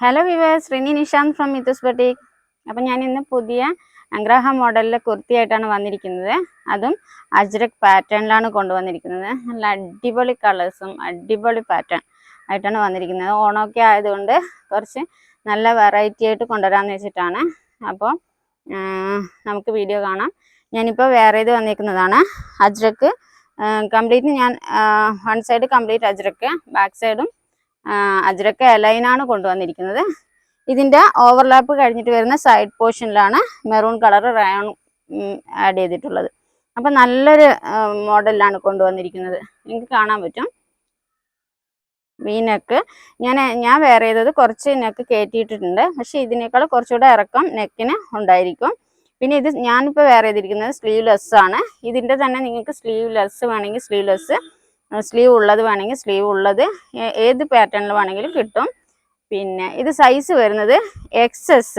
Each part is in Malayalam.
Hello viewers, Rini Nishanth from Mithu's boutique. അപ്പം ഞാൻ ഇന്ന് പുതിയ അംഗ്രാഹ മോഡലിലെ കുർത്തിയായിട്ടാണ് വന്നിരിക്കുന്നത്. അതും അജ്രക് പാറ്റേണിലാണ് കൊണ്ടുവന്നിരിക്കുന്നത്. നല്ല അടിപൊളി കളേഴ്സും അടിപൊളി പാറ്റേൺ ആയിട്ടാണ് വന്നിരിക്കുന്നത്. ഓണമൊക്കെ ആയതുകൊണ്ട് കുറച്ച് നല്ല വെറൈറ്റി ആയിട്ട് കൊണ്ടുവരാമെന്ന് വെച്ചിട്ടാണ്. അപ്പോൾ നമുക്ക് വീഡിയോ കാണാം. ഞാനിപ്പോൾ വേറെ ഇത് വന്നിരിക്കുന്നതാണ് അജ്രക്ക് കംപ്ലീറ്റ്. ഞാൻ one side complete Ajrakh, back സൈഡും അജ്രക്ക് അലൈനാണ് കൊണ്ടുവന്നിരിക്കുന്നത്. ഇതിൻ്റെ ഓവർലാപ്പ് കഴിഞ്ഞിട്ട് വരുന്ന സൈഡ് പോർഷനിലാണ് മെറൂൺ കളർ റയോൺ ആഡ് ചെയ്തിട്ടുള്ളത്. അപ്പം നല്ലൊരു മോഡലിലാണ് കൊണ്ടുവന്നിരിക്കുന്നത്. നിങ്ങൾക്ക് കാണാൻ പറ്റും. വി നെക്ക് ഞാൻ വേറെ ചെയ്തത് കുറച്ച് നെക്ക് കയറ്റിയിട്ടിട്ടുണ്ട്. പക്ഷേ ഇതിനേക്കാൾ കുറച്ചുകൂടെ ഇറക്കം നെക്കിന് ഉണ്ടായിരിക്കും. പിന്നെ ഇത് ഞാനിപ്പോൾ വേറെ ചെയ്തിരിക്കുന്നത് സ്ലീവ്ലെസ് ആണ്. ഇതിൻ്റെ തന്നെ നിങ്ങൾക്ക് സ്ലീവ്ലെസ് വേണമെങ്കിൽ സ്ലീവ്ലെസ്, സ്ലീവ് ഉള്ളത് വേണമെങ്കിൽ സ്ലീവ് ഉള്ളത്, ഏത് പാറ്റേണിൽ വേണമെങ്കിലും കിട്ടും. പിന്നെ ഇത് സൈസ് വരുന്നത് XS,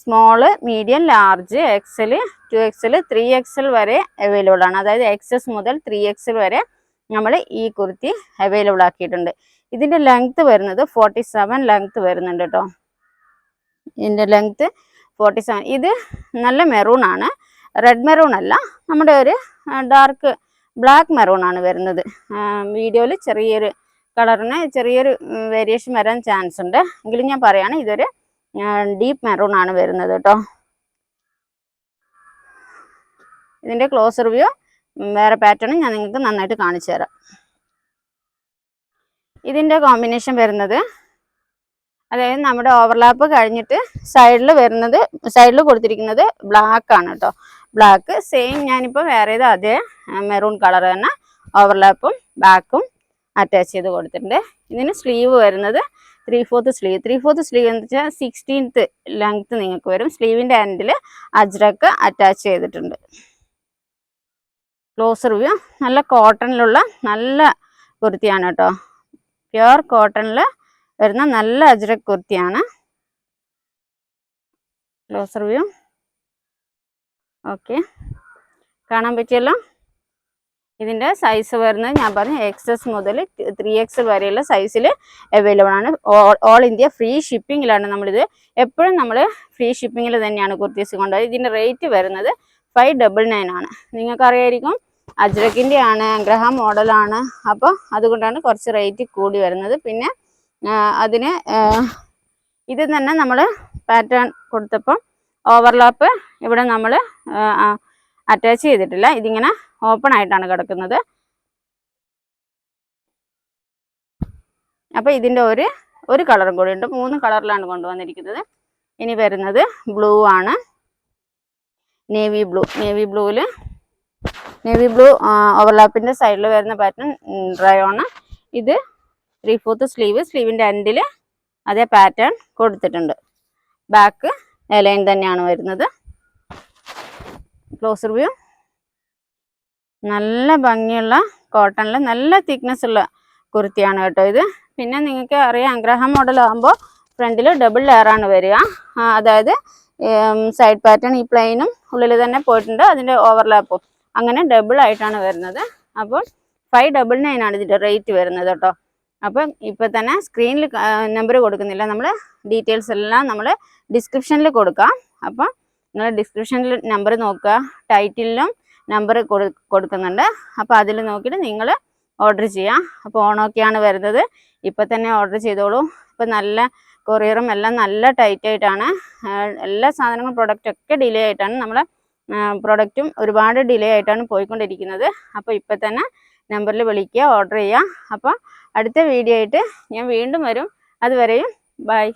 small, medium, large, XL, 2XL, 3XL വരെ അവൈലബിൾ ആണ്. അതായത് XS മുതൽ 3XL വരെ നമ്മൾ ഈ കുർത്തി അവൈലബിൾ ആക്കിയിട്ടുണ്ട്. ഇതിൻ്റെ ലെങ്ത്ത് വരുന്നത് 47 ലെങ്ത്ത് വരുന്നുണ്ട് കേട്ടോ. ഇതിൻ്റെ ലെങ്ത്ത് 47. ഇത് നല്ല മെറൂൺ ആണ്, റെഡ് മെറൂൺ അല്ല, നമ്മുടെ ഒരു ഡാർക്ക് ബ്ലാക്ക് മെറൂൺ ആണ് വരുന്നത്. വീഡിയോയിൽ ചെറിയൊരു കളറിന് ചെറിയൊരു വേരിയേഷൻ വരാൻ ചാൻസ് ഉണ്ട്. എങ്കിലും ഞാൻ പറയുകയാണ്, ഇതൊരു ഡീപ്പ് മെറൂൺ ആണ് വരുന്നത് കേട്ടോ. ഇതിൻ്റെ ക്ലോസർ വ്യൂ വേറെ പാറ്റേൺ ഞാൻ നിങ്ങൾക്ക് നന്നായിട്ട് കാണിച്ചു തരാം. ഇതിൻ്റെ കോമ്പിനേഷൻ വരുന്നത്, അതായത് നമ്മുടെ ഓവർലാപ്പ് കഴിഞ്ഞിട്ട് സൈഡിൽ കൊടുത്തിരിക്കുന്നത് ബ്ലാക്ക് ആണ് കേട്ടോ. ബ്ലാക്ക് സെയിം ഞാനിപ്പോൾ വേറെ ചെയ്ത അതേ മെറൂൺ കളർ തന്നെ ഓവർലാപ്പും ബാക്കും അറ്റാച്ച് ചെയ്ത് കൊടുത്തിട്ടുണ്ട്. ഇതിന് സ്ലീവ് വരുന്നത് 3/4 സ്ലീവ്. 3/4 സ്ലീവ് എന്ന് വെച്ചാൽ 16th ലെങ്ത്ത് നിങ്ങൾക്ക് വരും. സ്ലീവിൻ്റെ എൻഡിൽ അജ്രക്ക് അറ്റാച്ച് ചെയ്തിട്ടുണ്ട്. ക്ലോസർ വ്യൂ നല്ല കോട്ടണിലുള്ള നല്ല കുർത്തിയാണ് കേട്ടോ. പ്യുർ കോട്ടണിൽ വരുന്ന നല്ല അജ്രക് കുർത്തിയാണ്. ക്ലോസർ വ്യൂ ഓക്കെ, കാണാൻ പറ്റിയല്ലോ. ഇതിൻ്റെ സൈസ് വരുന്നത് ഞാൻ പറഞ്ഞു XS മുതൽ 3XL വരെയുള്ള സൈസിൽ അവൈലബിൾ ആണ്. ഓൾ ഇന്ത്യ ഫ്രീ ഷിപ്പിങ്ങിലാണ് നമ്മളിത്. എപ്പോഴും നമ്മൾ ഫ്രീ ഷിപ്പിങ്ങിൽ തന്നെയാണ് കുർത്തീസ് കൊണ്ടുപോയത്. ഇതിൻ്റെ റേറ്റ് വരുന്നത് 599 ആണ്. നിങ്ങൾക്കറിയായിരിക്കും അജ്രക്കിൻ്റെ ആണ്, അംഗ്രാഹ മോഡലാണ്. അപ്പോൾ അതുകൊണ്ടാണ് കുറച്ച് റേറ്റ് കൂടി വരുന്നത്. പിന്നെ അതിന് ഇത് തന്നെ നമ്മൾ പാറ്റേൺ കൊടുത്തപ്പം ഓവർലാപ്പ് ഇവിടെ നമ്മൾ അറ്റാച്ച് ചെയ്തിട്ടില്ല. ഇതിങ്ങനെ ഓപ്പൺ ആയിട്ടാണ് കിടക്കുന്നത്. അപ്പോൾ ഇതിൻ്റെ ഒരു കളറും കൂടി ഉണ്ട്. 3 കളറിലാണ് കൊണ്ടുവന്നിരിക്കുന്നത്. ഇനി വരുന്നത് ബ്ലൂ ആണ്, നേവി ബ്ലൂ. നേവി ബ്ലൂ ഓവർലാപ്പിൻ്റെ സൈഡിൽ വരുന്ന പാറ്റേൺ റയോണ്. ഇത് 3/4 സ്ലീവ്, സ്ലീവിൻ്റെ എൻഡിൽ അതേ പാറ്റേൺ കൊടുത്തിട്ടുണ്ട്. ബാക്ക് ലൈൻ തന്നെയാണ് വരുന്നത്. ക്ലോസർ വ്യൂ നല്ല ഭംഗിയുള്ള കോട്ടണിൽ നല്ല തിക്നെസ് ഉള്ള കുർത്തിയാണ് കേട്ടോ ഇത്. പിന്നെ നിങ്ങൾക്ക് അറിയാം, അംഗ്രാഹ മോഡൽ ആകുമ്പോൾ ഫ്രണ്ടിൽ ഡബിൾ ലെയറാണ് വരിക. അതായത് സൈഡ് പാറ്റേൺ ഈ പ്ലെയിനും ഉള്ളിൽ തന്നെ പോയിട്ടുണ്ട്, അതിൻ്റെ ഓവർലാപ്പും അങ്ങനെ ഡബിൾ ആയിട്ടാണ് വരുന്നത്. അപ്പോൾ 599 ആണ് ഇതിൻ്റെ റേറ്റ് വരുന്നത് കേട്ടോ. അപ്പം ഇപ്പം തന്നെ സ്ക്രീനിൽ നമ്പർ കൊടുക്കുന്നില്ല, നമ്മൾ ഡീറ്റെയിൽസ് എല്ലാം നമ്മൾ ഡിസ്ക്രിപ്ഷനിൽ കൊടുക്കാം. അപ്പം നിങ്ങൾ ഡിസ്ക്രിപ്ഷനിൽ നമ്പർ നോക്കുക, ടൈറ്റിലും നമ്പർ കൊടുക്കുന്നുണ്ട്. അപ്പോൾ അതിൽ നോക്കിയിട്ട് നിങ്ങൾ ഓർഡർ ചെയ്യാം. അപ്പോൾ ഓണമൊക്കെയാണ് വരുന്നത്, ഇപ്പം തന്നെ ഓർഡർ ചെയ്തോളൂ. ഇപ്പം നല്ല കൊറിയറും എല്ലാം നല്ല ടൈറ്റായിട്ടാണ്. എല്ലാ സാധനങ്ങളും പ്രൊഡക്റ്റൊക്കെ ഡിലേ ആയിട്ടാണ്, നമ്മളെ പ്രൊഡക്റ്റും ഒരുപാട് ഡിലേ ആയിട്ടാണ് പോയിക്കൊണ്ടിരിക്കുന്നത്. അപ്പോൾ ഇപ്പം തന്നെ നമ്പറിൽ വിളിക്കുക, ഓർഡർ ചെയ്യുക. അപ്പോൾ അടുത്ത വീഡിയോ ആയിട്ട് ഞാൻ വീണ്ടും വരും. അതുവരെയും ബൈ.